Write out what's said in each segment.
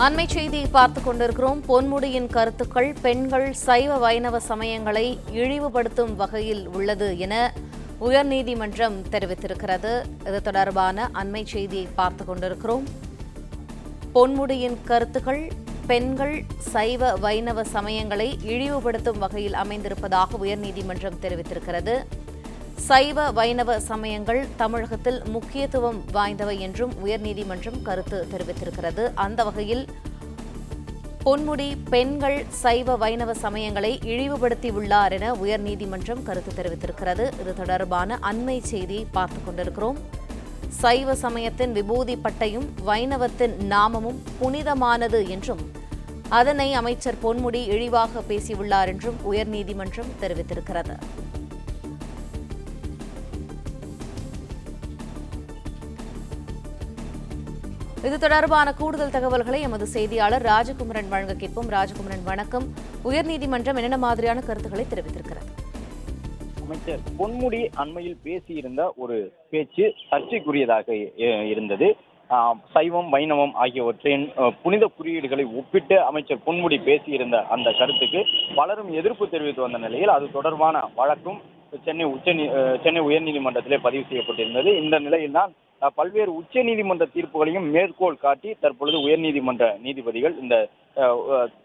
அண்மை செய்தியை பார்த்துக் கொண்டிருக்கிறோம். பொன்முடியின் கருத்துக்கள் பெண்கள் சைவ வைணவ சமயங்களை இழிவுபடுத்தும் வகையில் உள்ளது என உயர்நீதிமன்றம் தெரிவித்திருக்கிறது. இது தொடர்பான அண்மை செய்தியை பார்த்துக் கொண்டிருக்கிறோம். பொன்முடியின் கருத்துக்கள் பெண்கள் சைவ வைணவ சமயங்களை இழிவுபடுத்தும் வகையில் அமைந்திருப்பதாக உயர்நீதிமன்றம் தெரிவித்திருக்கிறது. சைவ வைணவ சமயங்கள் தமிழகத்தில் முக்கியத்துவம் வாய்ந்தவை என்றும் உயர்நீதிமன்றம் கருத்து தெரிவித்திருக்கிறது. அந்த வகையில் பொன்முடி பெண்கள் சைவ வைணவ சமயங்களை இழிவுபடுத்தியுள்ளார் என உயர்நீதிமன்றம் கருத்து தெரிவித்திருக்கிறது. இது தொடர்பான அண்மை செய்தியை பார்த்துக் கொண்டிருக்கிறோம். சைவ சமயத்தின் விபூதி பட்டையும் வைணவத்தின் நாமமும் புனிதமானது என்றும் அதனை அமைச்சர் பொன்முடி இழிவாக பேசியுள்ளார் என்றும் உயர்நீதிமன்றம் தெரிவித்திருக்கிறது. இது தொடர்பான கூடுதல் தகவல்களை எமது செய்தியாளர் ராஜகுமரன் வழங்க கேட்போம். ராஜகுமரன், வணக்கம். உயர்நீதிமன்றம் என்னென்ன மாதிரியான கருத்துக்களை தெரிவித்திருக்கிறது? அமைச்சர் பொன்முடி அண்மையில் பேசியிருந்த ஒரு பேச்சு சர்ச்சைக்குரியதாக இருந்தது. சைவம் வைணவம் ஆகியவற்றின் புனித குறியீடுகளை ஒப்பிட்டு அமைச்சர் பொன்முடி பேசியிருந்த அந்த கருத்துக்கு பலரும் எதிர்ப்பு தெரிவித்து வந்த நிலையில் அது தொடர்பான வழக்கும் சென்னை உயர்நீதிமன்றத்திலே பதிவு செய்யப்பட்டிருந்தது. இந்த நிலையில்தான் பல்வேறு உச்ச நீதிமன்ற தீர்ப்புகளையும் மேற்கோள் காட்டி தற்பொழுது உயர்நீதிமன்ற நீதிபதிகள் இந்த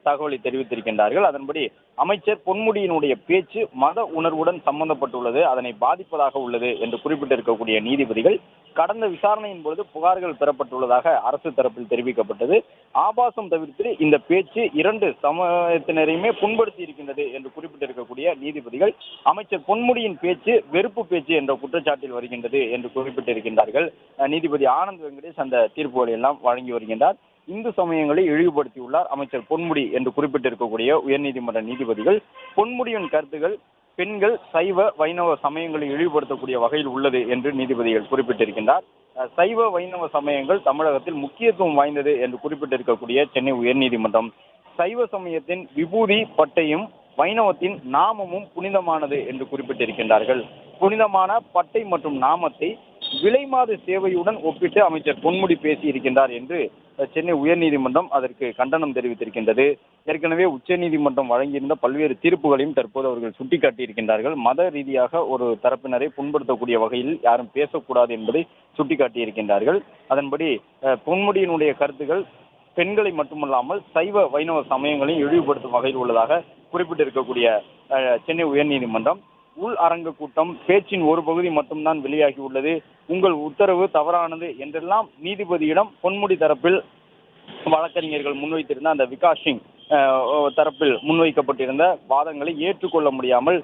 தகவலை தெரிவித்திருக்கின்றார்கள். அதன்படி அமைச்சர் பொன்முடியினுடைய பேச்சு மத உணர்வுடன் சம்பந்தப்பட்டுள்ளது, அதனை பாதிப்பதாக உள்ளது என்று குறிப்பிட்டிருக்கக்கூடிய நீதிபதிகள் கடந்த விசாரணையின் பொழுது புகார்கள் பெறப்பட்டுள்ளதாக அரசு தரப்பில் தெரிவிக்கப்பட்டது. ஆபாசம் தவிர்த்து இந்த பேச்சு இரண்டு சமயத்தினரையுமே புண்படுத்தி இருக்கின்றது என்று குறிப்பிட்டிருக்கக்கூடிய நீதிபதிகள் அமைச்சர் பொன்முடியின் பேச்சு வெறுப்பு பேச்சு என்ற குற்றச்சாட்டில் வருகின்றது என்று குறிப்பிட்டிருக்கின்றார்கள். நீதிபதி ஆனந்த் வெங்கடேஷ் அந்த தீர்ப்புகளை எல்லாம் வழங்கி வருகின்றார். இந்து சமயங்களை இழிவுபடுத்தியுள்ளார் அமைச்சர் பொன்முடி என்று குறிப்பிட்டிருக்கக்கூடிய உயர்நீதிமன்ற நீதிபதிகள் பொன்முடியின் கருத்துகள் பெண்கள் சைவ வைணவ சமயங்களை இழிவுபடுத்தக்கூடிய வகையில் உள்ளது என்று நீதிபதிகள் குறிப்பிட்டிருக்கின்றார். சைவ வைணவ சமயங்கள் தமிழகத்தில் முக்கியத்துவம் வாய்ந்தது என்று குறிப்பிட்டிருக்கக்கூடிய சென்னை உயர்நீதிமன்றம் சைவ சமயத்தின் விபூதி பட்டையும் வைணவத்தின் நாமமும் புனிதமானது என்று குறிப்பிட்டிருக்கின்றார்கள். புனிதமான பட்டை மற்றும் நாமத்தை விலைமாத சேவையுடன் ஒப்பிட்டு அமைச்சர் பொன்முடி பேசியிருக்கின்றார் என்று சென்னை உயர்நீதிமன்றம் அதற்கு கண்டனம் தெரிவித்திருக்கின்றது. ஏற்கனவே உச்ச நீதிமன்றம் வழங்கியிருந்த பல்வேறு தீர்ப்புகளையும் தற்போது அவர்கள் சுட்டிக்காட்டியிருக்கின்றார்கள். மத ரீதியாக ஒரு தரப்பினரை புண்படுத்தக்கூடிய வகையில் யாரும் பேசக்கூடாது என்பதை சுட்டிக்காட்டியிருக்கின்றார்கள். அதன்படி பொன்முடியினுடைய கருத்துக்கள் பெண்களை மட்டுமல்லாமல் சைவ வைணவ சமயங்களையும் இழிவுபடுத்தும் வகையில் உள்ளதாக குறிப்பிட்டிருக்கக்கூடிய சென்னை உயர்நீதிமன்றம் உள் அரங்கு கூட்டம் பேச்சின் ஒரு பகுதி மட்டும்தான் வெளியாகி உள்ளது, உங்கள் உத்தரவு தவறானது என்றெல்லாம் நீதிபதியிடம் பொன்முடி தரப்பில் வழக்கறிஞர்கள் முன்வைத்திருந்த அந்த விகாஸ் சிங் தரப்பில் முன்வைக்கப்பட்டிருந்த வாதங்களை ஏற்றுக்கொள்ள முடியாமல்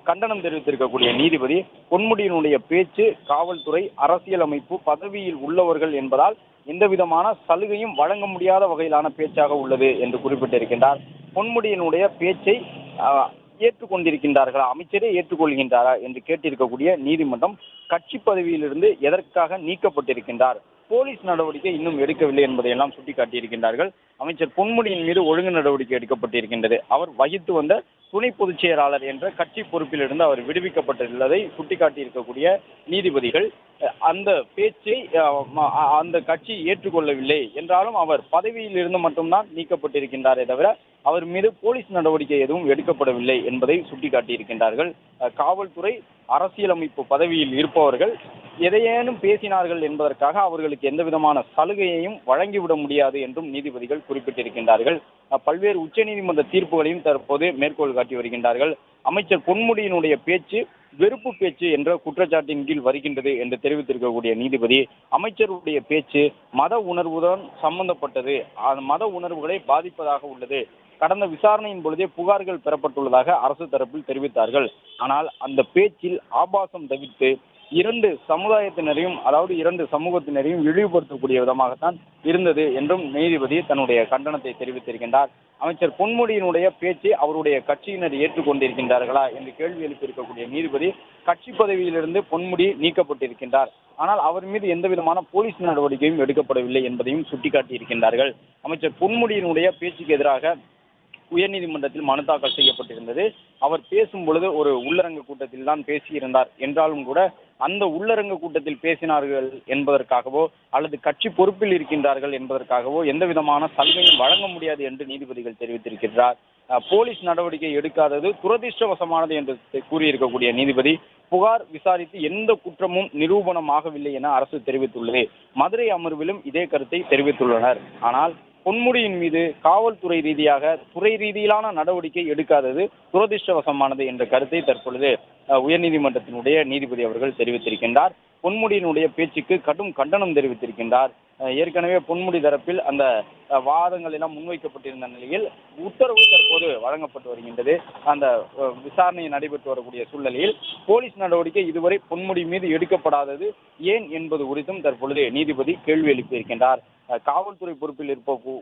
கண்டனம் தெரிவித்திருக்கக்கூடிய நீதிபதி பொன்முடியினுடைய பேச்சு காவல்துறை அரசியலமைப்பு பதவியில் உள்ளவர்கள் என்பதால் எந்தவிதமான சலுகையும் வழங்க முடியாத வகையிலான பேச்சாக உள்ளது என்று குறிப்பிட்டிருக்கின்றார். பொன்முடியினுடைய பேச்சை ஏற்றுக்கொண்டிருக்கின்றார்களா, அமைச்சரே ஏற்றுக்கொள்கின்றாரா என்று கேட்டிருக்கக்கூடிய நீதிமன்றம் கட்சி பதவியிலிருந்து எதற்காக நீக்கப்பட்டிருக்கின்றார், போலீஸ் நடவடிக்கை இன்னும் எடுக்கவில்லை என்பதையெல்லாம் சுட்டிக்காட்டியிருக்கின்றார்கள். அமைச்சர் பொன்முடியின் மீது ஒழுங்கு நடவடிக்கை எடுக்கப்பட்டிருக்கின்றது. அவர் வகித்து வந்த துணை பொதுச் செயலாளர் என்ற கட்சி பொறுப்பிலிருந்து அவர் விடுவிக்கப்பட்டுள்ளதை சுட்டிக்காட்டியிருக்கக்கூடிய நீதிபதிகள் அந்த பேச்சை அந்த கட்சி ஏற்றுக்கொள்ளவில்லை என்றாலும் அவர் பதவியில் இருந்து மட்டும்தான் நீக்கப்பட்டிருக்கின்றாரே தவிர அவர் மீது போலீஸ் நடவடிக்கை எதுவும் எடுக்கப்படவில்லை என்பதை சுட்டிக்காட்டியிருக்கின்றார்கள். காவல்துறை அரசியலமைப்பு பதவியில் இருப்பவர்கள் எதையேனும் பேசினார்கள் என்பதற்காக அவர்களுக்கு எந்த விதமான சலுகையையும் வழங்கிவிட முடியாது என்றும் நீதிபதிகள் குறிப்பிட்டிருக்கின்றார்கள். பல்வேறு உச்ச நீதிமன்ற தீர்ப்புகளையும் தற்போது மேற்கோள் காட்டி வருகின்றார்கள். அமைச்சர் பொன்முடியினுடைய பேச்சு வெறுப்பு பேச்சு என்ற குற்றச்சாட்டின் கீழ் வருகின்றது என்று தெரிவித்திருக்கக்கூடிய நீதிபதி அமைச்சருடைய பேச்சு மத உணர்வுடன் சம்பந்தப்பட்டது, மத உணர்வுகளை பாதிப்பதாக உள்ளது, கடந்த விசாரணையின் பொழுதே புகார்கள் பெறப்பட்டுள்ளதாக அரசு தரப்பில் தெரிவித்தார்கள். ஆனால் அந்த பேச்சில் ஆபாசம் தவிர்த்து இரண்டு சமுதாயத்தினரையும் அதாவது இரண்டு சமூகத்தினரையும் இழிவுபடுத்தக்கூடிய விதமாகத்தான் இருந்தது என்றும் நீதிபதி தன்னுடைய கண்டனத்தை தெரிவித்திருக்கின்றார். அமைச்சர் பொன்முடியினுடைய பேச்சை அவருடைய கட்சியினர் ஏற்றுக்கொண்டிருக்கின்றார்களா என்று கேள்வி எழுப்பியிருக்கக்கூடிய நீதிபதி கட்சி பதவியிலிருந்து பொன்முடி நீக்கப்பட்டிருக்கின்றார், ஆனால் அவர் மீது எந்த விதமான போலீஸ் நடவடிக்கையும் எடுக்கப்படவில்லை என்பதையும் சுட்டிக்காட்டியிருக்கின்றார்கள். அமைச்சர் பொன்முடியினுடைய பேச்சுக்கு எதிராக உயர்நீதிமன்றத்தில் மனு தாக்கல் செய்யப்பட்டிருந்தது. அவர் பேசும் பொழுது ஒரு உள்ளரங்கு கூட்டத்தில் தான் பேசியிருந்தார் என்றாலும் கூட அந்த உள்ளரங்க கூட்டத்தில் பேசினார்கள் என்பதற்காகவோ அல்லது கட்சி பொறுப்பில் இருக்கின்றார்கள் என்பதற்காகவோ எந்த விதமான சலுகையும் வழங்க முடியாது என்று நீதிபதிகள் தெரிவித்திருக்கிறார். போலீஸ் நடவடிக்கை எடுக்காதது துரதிர்ஷ்டவசமானது என்று கூறியிருக்கக்கூடிய நீதிபதி, புகார் விசாரித்து எந்த குற்றமும் நிரூபணமாகவில்லை என அரசு தெரிவித்துள்ளது. மதுரை அமர்விலும் இதே கருத்தை தெரிவித்துள்ளனர். ஆனால் பொன்முடியின் மீது காவல்துறை ரீதியாக துறை ரீதியிலான நடவடிக்கை எடுக்காதது துரதிர்ஷ்டவசமானது என்ற கருத்தை தற்பொழுது உயர்நீதிமன்றத்தினுடைய நீதிபதி அவர்கள் தெரிவித்திருக்கின்றார். பொன்முடியினுடைய பேச்சுக்கு கடும் கண்டனம் தெரிவித்திருக்கின்றார். ஏற்கனவே பொன்முடி தரப்பில் அந்த வாதங்கள் எல்லாம் முன்வைக்கப்பட்டிருந்த நிலையில் உத்தரவு தற்போது வழங்கப்பட்டு வருகின்றது. அந்த விசாரணை நடைபெற்று வரக்கூடிய சூழ்நிலையில் போலீஸ் நடவடிக்கை இதுவரை பொன்முடி மீது எடுக்கப்படாதது ஏன் என்பது குறித்தும் தற்பொழுது நீதிபதி கேள்வி எழுப்பியிருக்கின்றார். காவல்துறை பொறுப்பில்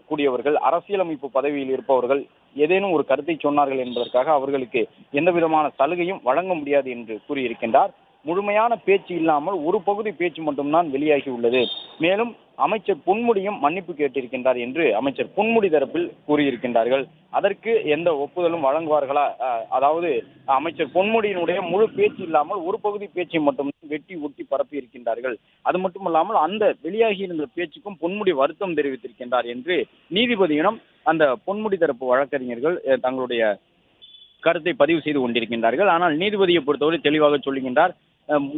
கூடியவர்கள், அரசியலமைப்பு பதவியில் இருப்பவர்கள் ஏதேனும் ஒரு கருத்தை சொன்னார்கள் என்பதற்காக அவர்களுக்கு எந்த விதமான சலுகையும் வழங்க முடியாது என்று கூறியிருக்கின்றார். முழுமையான பேச்சு இல்லாமல் ஒரு பகுதி பேச்சு மட்டும்தான் வெளியாகி உள்ளது. மேலும் அமைச்சர் பொன்முடியும் மன்னிப்பு கேட்டிருக்கின்றார் என்று அமைச்சர் பொன்முடி தரப்பில் கூறியிருக்கின்றார்கள். அதற்கு எந்த ஒப்புதலும் வழங்குவார்களா? அதாவது அமைச்சர் பொன்முடியினுடைய முழு பேச்சு இல்லாமல் ஒரு பகுதி பேச்சை மட்டும் வெட்டி ஒட்டி பரப்பி இருக்கின்றார்கள். அது மட்டுமல்லாமல் அந்த வெளியாகி இருந்த பேச்சுக்கும் பொன்முடி வருத்தம் தெரிவித்திருக்கின்றார் என்று நீதிபதியிடம் அந்த பொன்முடி தரப்பு வழக்கறிஞர்கள் தங்களுடைய கருத்தை பதிவு செய்து கொண்டிருக்கின்றார்கள். ஆனால் நீதிபதியை பொறுத்தவரை தெளிவாக சொல்லுகின்றார்,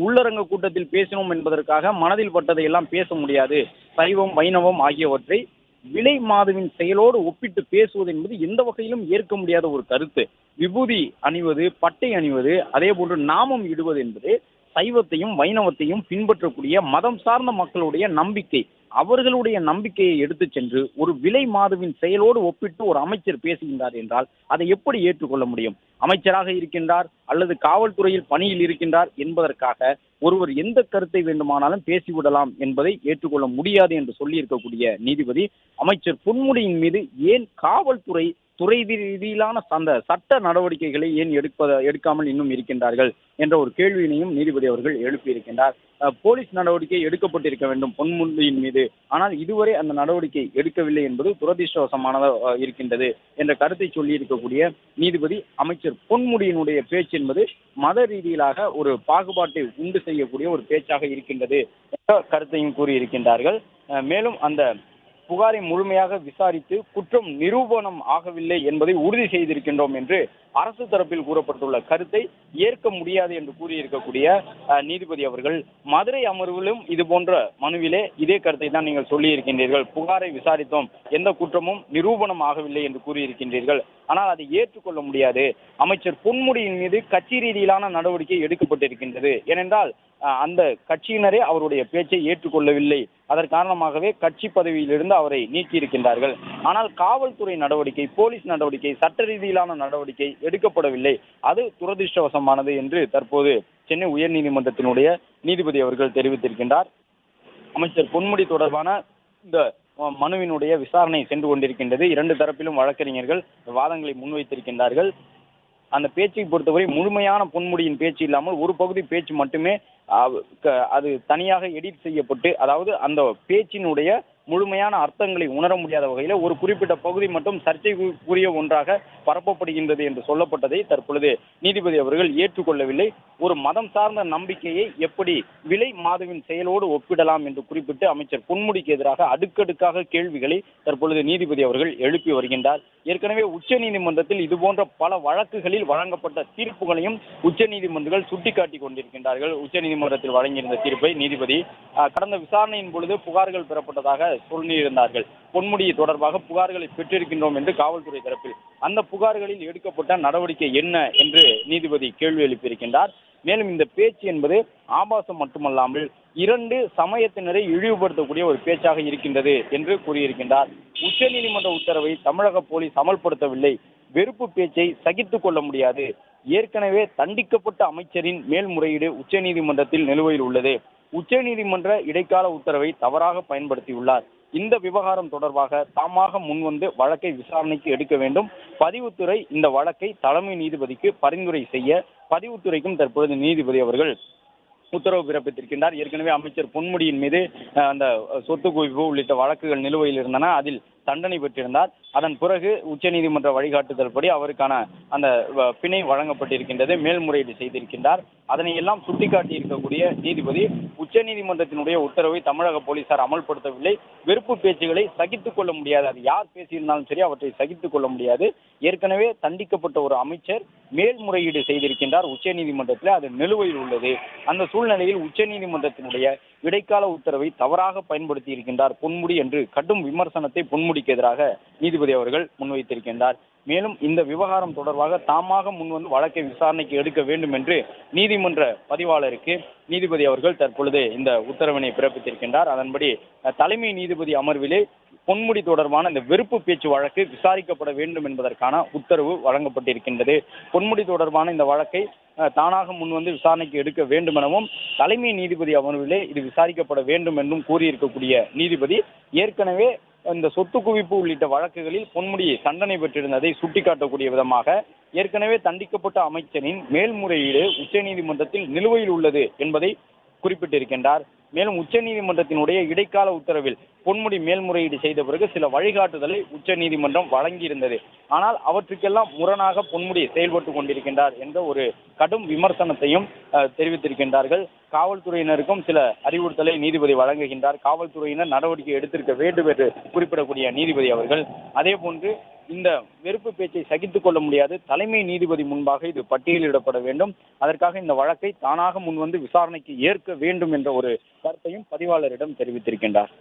உள்ளரங்க கூட்டத்தில் பேசினோம் என்பதற்காக மனதில் பட்டதை எல்லாம் பேச முடியாது. சைவம் வைணவம் ஆகியவற்றை விலை மாதுவின் செயலோடு ஒப்பிட்டு பேசுவது என்பது எந்த வகையிலும் ஏற்க முடியாத ஒரு கருத்து. விபூதி அணிவது, பட்டை அணிவது, அதே போன்று நாமம் இடுவது என்பது சைவத்தையும் வைணவத்தையும் பின்பற்றக்கூடிய மதம் சார்ந்த மக்களுடைய நம்பிக்கை. அவர்களுடைய நம்பிக்கையை எடுத்து சென்று ஒரு விலை மாதுவின் செயலோடு ஒப்பிட்டு ஒரு அமைச்சர் பேசுகின்றார் என்றால் அதை எப்படி ஏற்றுக்கொள்ள முடியும்? அமைச்சராக இருக்கின்றார் அல்லது காவல்துறையில் பணியில் இருக்கின்றார் என்பதற்காக ஒருவர் எந்த கருத்தை வேண்டுமானாலும் பேசிவிடலாம் என்பதை ஏற்றுக்கொள்ள முடியாது என்று சொல்லி இருக்கக்கூடிய நீதிபதி, அமைச்சர் பொன்முடியின் மீது ஏன் காவல்துறை துறை ரீதியிலான அந்த சட்ட நடவடிக்கைகளை ஏன் எடுக்காமல் இன்னும் இருக்கின்றார்கள் என்ற ஒரு கேள்வியினையும் நீதிபதி அவர்கள் எழுப்பியிருக்கின்றார். போலீஸ் நடவடிக்கை எடுக்கப்பட்டிருக்க வேண்டும் பொன்முடியின் மீது, ஆனால் இதுவரை அந்த நடவடிக்கை எடுக்கவில்லை என்பது துரதிர்ஷ்டவசமானதாக இருக்கின்றது என்ற கருத்தை சொல்லி இருக்கக்கூடிய நீதிபதி, அமைச்சர் பொன்முடியினுடைய பேச்சு என்பது மத ரீதியிலாக ஒரு பாகுபாட்டை உண்டு செய்யக்கூடிய ஒரு பேச்சாக இருக்கின்றது என்ற கருத்தையும் கூறியிருக்கின்றார்கள். மேலும் அந்த புகாரை முழுமையாக விசாரித்து குற்றம் நிரூபணம் ஆகவில்லை என்பதை உறுதி செய்திருக்கின்றோம் என்று அரசு தரப்பில் கூறப்பட்டுள்ள கருத்தை ஏற்க முடியாது என்று கூறியிருக்கக்கூடிய நீதிபதி அவர்கள், மதுரை அமர்விலும் இது போன்ற மனுவிலே இதே கருத்தை தான் நீங்கள் சொல்லியிருக்கின்றீர்கள். புகாரை விசாரித்தோம், எந்த குற்றமும் நிரூபணம் ஆகவில்லை என்று கூறியிருக்கின்றீர்கள். ஆனால் அதை ஏற்றுக்கொள்ள முடியாது. அமைச்சர் பொன்முடியின் மீது கட்சி ரீதியிலான நடவடிக்கை எடுக்கப்பட்டிருக்கின்றது. ஏனென்றால் அந்த கட்சியினரே அவருடைய பேச்சை ஏற்றுக்கொள்ளவில்லை. அதன் காரணமாகவே கட்சி பதவியிலிருந்து அவரை நீக்கி இருக்கின்றார்கள். ஆனால் காவல்துறை நடவடிக்கை, போலீஸ் நடவடிக்கை, சட்ட ரீதியிலான நடவடிக்கை எடுக்கப்படவில்லை. அது துரதிர்ஷ்டவசமானது என்று தற்போது சென்னை உயர்நீதிமன்றத்தினுடைய நீதிபதி அவர்கள் தெரிவித்திருக்கின்றார். அமைச்சர் பொன்முடி தொடர்பான இந்த மனுவினுடைய விசாரணை சென்று கொண்டிருக்கின்றது. இரண்டு தரப்பிலும் வழக்கறிஞர்கள் வாதங்களை முன்வைத்திருக்கின்றார்கள். அந்த பேச்சை பொறுத்தவரை முழுமையான பொன்முடியின் பேச்சு இல்லாமல் ஒரு பகுதி பேச்சு மட்டுமே அது தனியாக எடிட் செய்யப்பட்டு, அதாவது அந்த பேச்சினுடைய முழுமையான அர்த்தங்களை உணர முடியாத வகையில் ஒரு குறிப்பிட்ட பகுதி மட்டும் சர்ச்சைக்குரிய ஒன்றாக பரப்பப்படுகின்றது என்று சொல்லப்பட்டதை தற்பொழுது நீதிபதி அவர்கள் ஏற்றுக்கொள்ளவில்லை. ஒரு மதம் சார்ந்த நம்பிக்கையை எப்படி விலை மாதுவின் செயலோடு ஒப்பிடலாம் என்று குறிப்பிட்டு அமைச்சர் பொன்முடிக்கு எதிராக அடுக்கடுக்காக கேள்விகளை தற்பொழுது நீதிபதி அவர்கள் எழுப்பி வருகின்றார். ஏற்கனவே உச்ச நீதிமன்றத்தில் இதுபோன்ற பல வழக்குகளில் வழங்கப்பட்ட தீர்ப்புகளையும் உச்ச நீதிமன்றங்கள் சுட்டிக்காட்டி கொண்டிருக்கின்றார்கள். உச்ச நீதிமன்றத்தில் வழங்கியிருந்த தீர்ப்பை நீதிபதி கடந்த விசாரணையின் பொழுது புகார்கள் பெறப்பட்டதாக சொல்லியிருந்தார்கள். பொன்முடி தொடர்பாக புகார்களை பெற்றிருக்கின்றோம் என்று காவல்துறை தரப்பில் அந்த புகார்களில் எடுக்கப்பட்ட நடவடிக்கை என்ன என்று நீதிபதி கேள்வி எழுப்பியிருக்கின்றார். மேலும் இந்த பேச்சு என்பது ஆபாசம் மட்டுமல்லாமல் இரண்டு சமயத்தினரை இழிவுபடுத்தக்கூடிய ஒரு பேச்சாக இருக்கின்றது என்று கூறியிருக்கின்றார். உச்ச நீதிமன்ற உத்தரவை தமிழக போலீஸ் அமல்படுத்தவில்லை. வெறுப்பு பேச்சை சகித்துக் கொள்ள முடியாது. ஏற்கனவே தண்டிக்கப்பட்ட அமைச்சரின் மேல்முறையீடு உச்ச நீதிமன்றத்தில் நிலுவையில் உள்ளது. உச்ச நீதிமன்ற இடைக்கால உத்தரவை தவறாக பயன்படுத்தியுள்ளார். இந்த விவகாரம் தொடர்பாக தாமாக முன்வந்து வழக்கை விசாரணைக்கு எடுக்க வேண்டும். பதிவுத்துறை இந்த வழக்கை தலைமை நீதிபதிக்கு பரிந்துரை செய்ய பதிவுத்துறைக்கும் தற்பொழுது நீதிபதி அவர்கள் உத்தரவு பிறப்பித்திருக்கின்றார். ஏற்கனவே அமைச்சர் பொன்முடியின் மீது அந்த சொத்து குவிப்பு உள்ளிட்ட வழக்குகள் நிலுவையில் இருந்தன. அதில் தண்டனை பெற்றிருந்தார். அதன் பிறகு உச்சநீதிமன்ற வழிகாட்டுதல் படி அவருக்கான அந்த பிணை வழங்கப்பட்டிருக்கின்றது. மேல்முறையீடு செய்திருக்கின்றார். அதனை எல்லாம் சுட்டிக்காட்டி இருக்கக்கூடிய நீதிபதி உச்சநீதிமன்றத்தினுடைய உத்தரவை தமிழக போலீசார் அமல்படுத்தவில்லை. வெறுப்பு பேச்சுகளை சகித்துக் கொள்ள முடியாது. அது யார் பேசியிருந்தாலும் சரி, அவற்றை சகித்துக் கொள்ள முடியாது. ஏற்கனவே தண்டிக்கப்பட்ட ஒரு அமைச்சர் மேல்முறையீடு செய்திருக்கின்றார் உச்சநீதிமன்றத்தில். அது நிலுவையில் உள்ளது. அந்த சூழ்நிலையில் உச்சநீதிமன்றத்தினுடைய இடைக்கால உத்தரவை தவறாக பயன்படுத்தி இருக்கின்றார் பொன்முடி என்று கடும் விமர்சனத்தை பொன்முடிக்கு எதிராக நீதிபதி அவர்கள் முன்வைத்திருக்கின்றார். மேலும் இந்த விவகாரம் தொடர்பாக தாமாக முன்வந்து வழக்கை விசாரணைக்கு எடுக்க வேண்டும் என்று நீதிமன்ற பதிவாளருக்கு நீதிபதி அவர்கள் தற்பொழுது இந்த உத்தரவினை பிறப்பித்திருக்கின்றார். அதன்படி தலைமை நீதிபதி அமர்விலே பொன்முடி தொடர்பான இந்த வெறுப்பு பேச்சு வழக்கு விசாரிக்கப்பட வேண்டும் என்பதற்கான உத்தரவு வழங்கப்பட்டிருக்கின்றது. பொன்முடி தொடர்பான இந்த வழக்கை தானாக முன்வந்து விசாரணைக்கு எடுக்க வேண்டும் எனவும் தலைமை நீதிபதி அமர்விலே இது விசாரிக்கப்பட வேண்டும் என்றும் கூறியிருக்கக்கூடிய நீதிபதி ஏற்கனவே இந்த சொத்து குவிப்பு உள்ளிட்ட வழக்குகளில் பொன்முடி தண்டனை பெற்றிருந்ததை சுட்டிக்காட்டக்கூடிய விதமாக ஏற்கனவே தண்டிக்கப்பட்ட அமைச்சரின் மேல்முறையீடு உச்சநீதிமன்றத்தில் நிலுவையில் உள்ளது என்பதை குறிப்பிட்டிருக்கின்றார். மேலும் உச்சநீதிமன்றத்தினுடைய இடைக்கால உத்தரவில் பொன்முடி மேல்முறையீடு செய்த பிறகு சில வழிகாட்டுதலை உச்சநீதிமன்றம் வழங்கியிருந்தது. ஆனால் அவற்றுக்கெல்லாம் முரணாக பொன்முடி செயல்பட்டு கொண்டிருக்கின்றார் என்ற ஒரு கடும் விமர்சனத்தையும் தெரிவித்திருக்கின்றார்கள். காவல்துறையினருக்கும் சில அறிவுறுத்தலை நீதிபதி வழங்குகின்றார். காவல்துறையினர் நடவடிக்கை எடுத்திருக்க வேண்டும் என்று குறிப்பிடக்கூடிய நீதிபதி அவர்கள் அதே போன்று இந்த வெறுப்பு பேச்சை சகித்துக் கொள்ள முடியாது. தலைமை நீதிபதி முன்பாக இது பட்டியலிடப்பட வேண்டும். அதற்காக இந்த வழக்கை தானாக முன்வந்து விசாரணைக்கு ஏற்க வேண்டும் என்ற ஒரு கருத்தையும் பதிவாளரிடம் தெரிவித்திருக்கின்றார்.